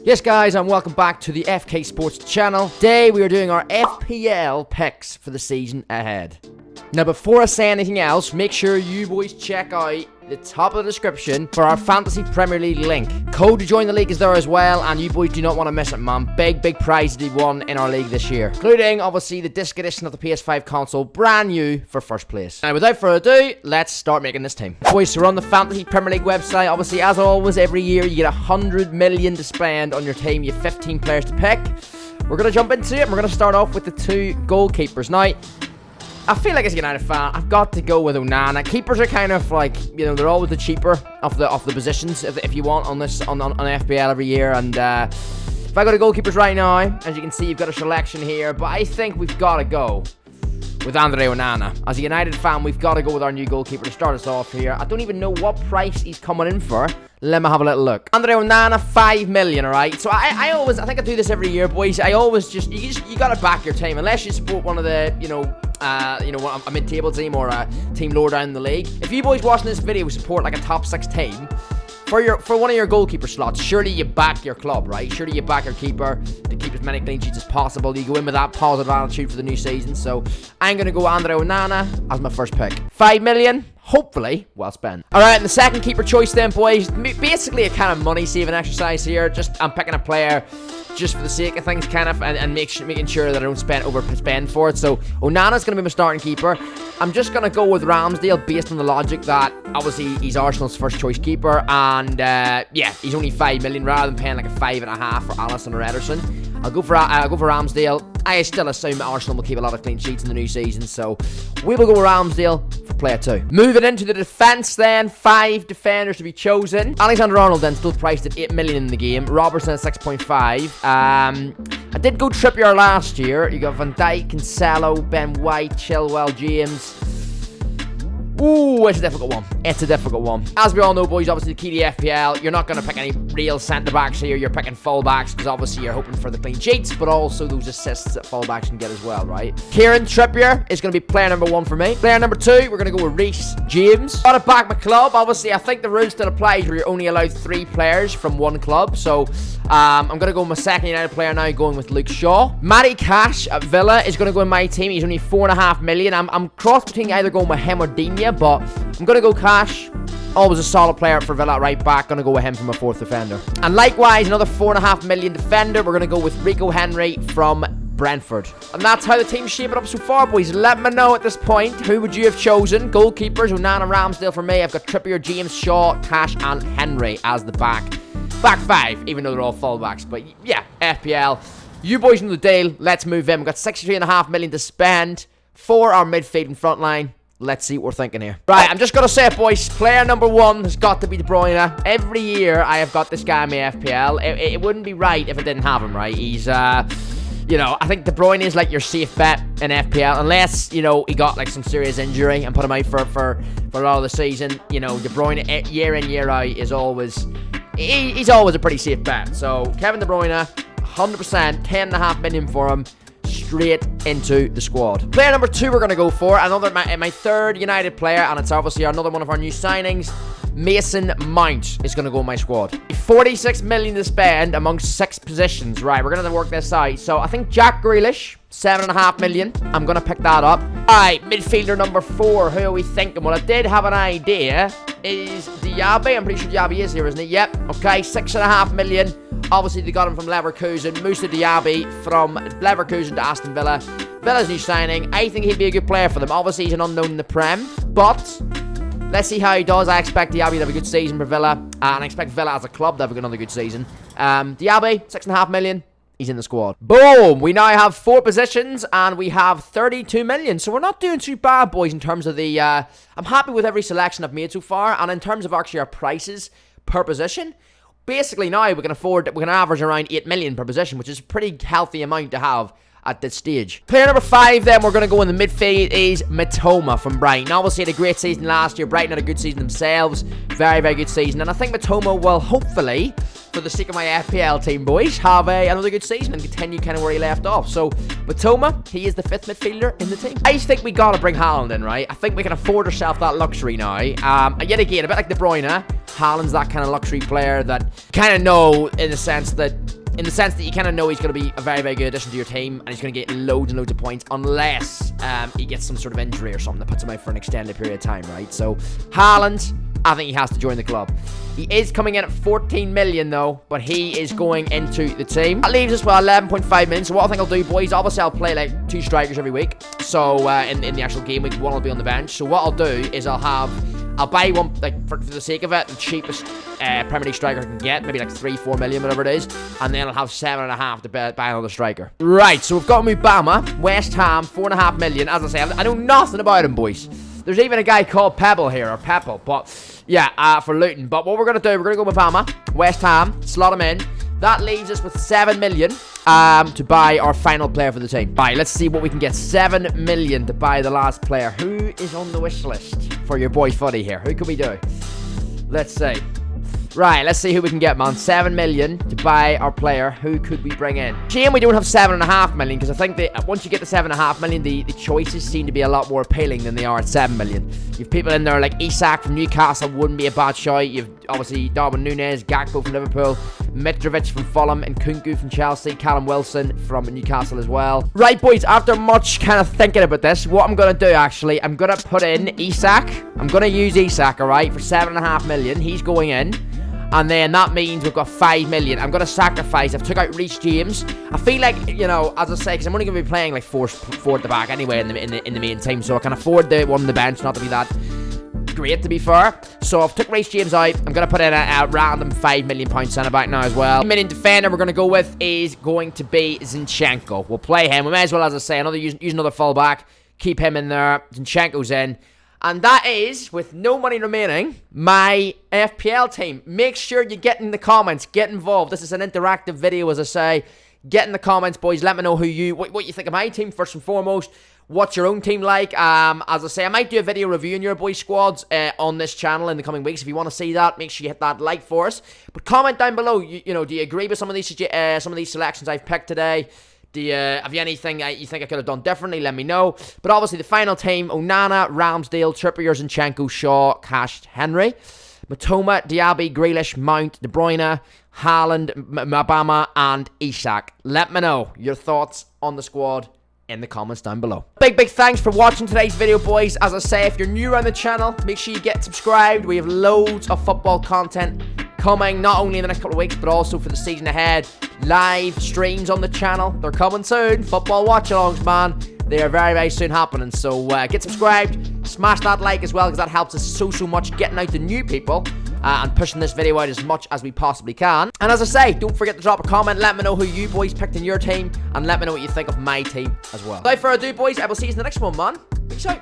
Yes guys, and welcome back to the FK Sports channel. Today we are doing our FPL picks for the season ahead. Now before I say anything else, make sure you boys check out the top of the description for our Fantasy Premier League link. Code to join the league is there as well, and you boys do not want to miss it, man. Big prize to be won in our league this year, including obviously the disc edition of the PS5 console, brand new for first place. Now without further ado, let's start making this team. Boys, so we're on the Fantasy Premier League website. Obviously, as always, every year you get 100 million to spend on your team. You have 15 players to pick. We're going to jump into it, and we're going to start off with the two goalkeepers. Now, I feel like as a United fan, I've got to go with Onana. Keepers are kind of like, you know, they're always the cheaper of the positions if you want on this on FPL every year. And if I go to goalkeepers right now, as you can see, you've got a selection here. But I think we've got to go with Andre Onana. As a United fan, we've got to go with our new goalkeeper to start us off here. I don't even know what price he's coming in for. Let me have a little look. Andre Onana, 5 million, alright? So I think I do this every year, boys. I always you gotta back your team. Unless you support one of the, a mid-table team or a team lower down in the league. If you boys watching this video support like a top 6 team, for one of your goalkeeper slots, surely you back your club, right? Surely you back your keeper to keep as many clean sheets as possible. You go in with that positive attitude for the new season. So I'm going to go Andre Onana as my first pick. 5 million, hopefully well spent. Alright, and the second keeper choice then, boys, basically a kind of money saving exercise here. I'm picking a player just for the sake of things, kind of, and making sure that I don't overspend for it. So Onana's going to be my starting keeper. I'm just going to go with Ramsdale based on the logic that obviously he's Arsenal's first choice keeper, and yeah, he's only 5 million rather than paying like a 5.5 for Alisson or Ederson. I'll go for Ramsdale. I still assume Arsenal will keep a lot of clean sheets in the new season, so we will go with Ramsdale for player 2. Moving into the defense then, 5 defenders to be chosen. Alexander-Arnold then still priced at 8 million in the game. Robertson at 6.5. I did go Trippier last year. You got Van Dijk, Cancelo, Ben White, Chilwell, James. Ooh, it's a difficult one. It's a difficult one. As we all know, boys, obviously the key to FPL, you're not going to pick any real centre-backs here. You're picking full-backs because obviously you're hoping for the clean sheets, but also those assists that full-backs can get as well, right? Kieran Trippier is going to be player number 1 for me. Player number 2, we're going to go with Reece James. Got to back my club. Obviously, I think the rule still applies where you're only allowed 3 players from one club. So, I'm going to go with my second United player now, going with Luke Shaw. Matty Cash at Villa is going to go in my team. He's only 4.5 million. I'm cross between either going with him or Digne, but I'm going to go Cash. Always a solid player for Villa at right back. Going to go with him from a 4th defender. And likewise, another 4.5 million defender. We're going to go with Rico Henry from Brentford. And that's how the team's shaping up so far, boys. Let me know at this point, who would you have chosen? Goalkeepers, Onana, Ramsdale for me. I've got Trippier, James, Shaw, Cash, and Henry as the back 5, even though they're all fullbacks. But yeah, FPL. You boys know the deal. Let's move in. We've got 63.5 million to spend for our midfield and front line. Let's see what we're thinking here. Right, I'm just going to say it, boys. Player number 1 has got to be De Bruyne. Every year, I have got this guy in my FPL. It wouldn't be right if I didn't have him, right? He's, you know, I think De Bruyne is like your safe bet in FPL. Unless, you know, he got like some serious injury and put him out for a lot of the season. You know, De Bruyne, year in, year out, is always... He's always a pretty safe bet. So, Kevin De Bruyne, 100%, 10.5 million for him. Straight into the squad. Player number 2 we're going to go for, my third United player, and it's obviously another one of our new signings. Mason Mount is going to go in my squad. 46 million to spend amongst 6 positions. Right, we're going to work this out. So I think Jack Grealish, 7.5 million. I'm going to pick that up. Alright, midfielder number 4. Who are we thinking? Well, I did have an idea. Is Diaby? I'm pretty sure Diaby is here, isn't it? Yep. Okay, 6.5 million. Obviously, they got him from Leverkusen. Musa Diaby from Leverkusen to Aston Villa. Villa's new signing. I think he'd be a good player for them. Obviously, he's an unknown in the Prem, but let's see how he does. I expect Diaby to have a good season for Villa, and I expect Villa as a club to have another good season. Diaby, 6.5 million. He's in the squad. Boom! We now have 4 positions, and we have 32 million. So we're not doing too bad, boys, in terms of the... I'm happy with every selection I've made so far, and in terms of actually our prices per position... Basically now we can average around 8 million per position, which is a pretty healthy amount to have at this stage. Player number 5 then we're going to go in the midfield is Mitoma from Brighton. Obviously had a great season last year. Brighton had a good season themselves. Very, very good season. And I think Mitoma will hopefully, for the sake of my FPL team, boys, have another good season and continue kind of where he left off. So, Mitoma, he is the 5th midfielder in the team. I think we got to bring Haaland in, right? I think we can afford ourselves that luxury now. And yet again, a bit like De Bruyne, Haaland's that kind of luxury player that kind of know in the sense that in the sense that you kind of know he's going to be a very, very good addition to your team, and he's going to get loads and loads of points unless he gets some sort of injury or something that puts him out for an extended period of time, right? So, Haaland, I think he has to join the club. He is coming in at 14 million though, but he is going into the team. That leaves us with 11.5 million. So what I think I'll do, boys, obviously I'll play like 2 strikers every week. So in the actual game week, one will be on the bench. So what I'll do is I'll buy one, like for the sake of it, the cheapest Premier League striker I can get, maybe like 3-4 million, whatever it is, and then I'll have 7.5 to buy another striker. Right, so we've got Mubama, West Ham, 4.5 million. As I say, I know nothing about him, boys. There's even a guy called Pebble here, or Pepple, but yeah, for Luton. But what we're going to do, we're going to go with Mubama, West Ham, slot him in. That leaves us with 7 million to buy our final player for the team. Right, let's see what we can get. 7 million to buy the last player. Who is on the wish list for your boy Fuddy here? Who can we do? Let's see. Right, let's see who we can get, man. 7 million to buy our player. Who could we bring in? Shame we don't have 7.5 million, because I think that once you get to 7.5 million, the choices seem to be a lot more appealing than they are at 7 million. You've people in there like Isak from Newcastle, wouldn't be a bad shot. You've obviously Darwin Núñez, Gakpo from Liverpool, Mitrovic from Fulham, and Nkunku from Chelsea, Callum Wilson from Newcastle as well. Right, boys, after much kind of thinking about this, what I'm going to do, actually, I'm going to put in Isak. I'm going to use Isak, alright, for 7.5 million. He's going in. And then that means we've got 5 million. I'm going to sacrifice. I've took out Reece James. I feel like, you know, as I say, because I'm only going to be playing like four at the back anyway in the main team. So I can afford the one on the bench not to be that great, to be fair. So I've took Reece James out. I'm going to put in a random £5 million centre back now as well. 1 million defender we're going to go with is going to be Zinchenko. We'll play him. We may as well, as I say, use another full back. Keep him in there. Zinchenko's in. And that is, with no money remaining, my FPL team. Make sure you get in the comments, get involved. This is an interactive video, as I say. Get in the comments, boys. Let me know what you think of my team, first and foremost. What's your own team like? As I say, I might do a video reviewing your boys' squads on this channel in the coming weeks. If you want to see that, make sure you hit that like for us. But comment down below. You know, do you agree with some of these selections I've picked today? Have you anything you think I could have done differently? Let me know. But obviously the final team: Onana, Ramsdale, Trippier, Zinchenko, Shaw, Cash, Henry, Matoma, Diaby, Grealish, Mount, De Bruyne, Haaland, Mubama, and Isak. Let me know your thoughts on the squad in the comments down below. Big thanks for watching today's video, boys. As I say, if you're new around the channel, make sure you get subscribed. We have loads of football content coming, not only in the next couple of weeks, but also for the season ahead. Live streams on the channel, they're coming soon. Football watch-alongs, man, they are very, very soon happening. So get subscribed, smash that like as well, because that helps us so much getting out to new people and pushing this video out as much as we possibly can. And as I say, don't forget to drop a comment. Let me know who you boys picked in your team, and let me know what you think of my team as well. Without further ado, boys, I will see you in the next one, man. Peace out.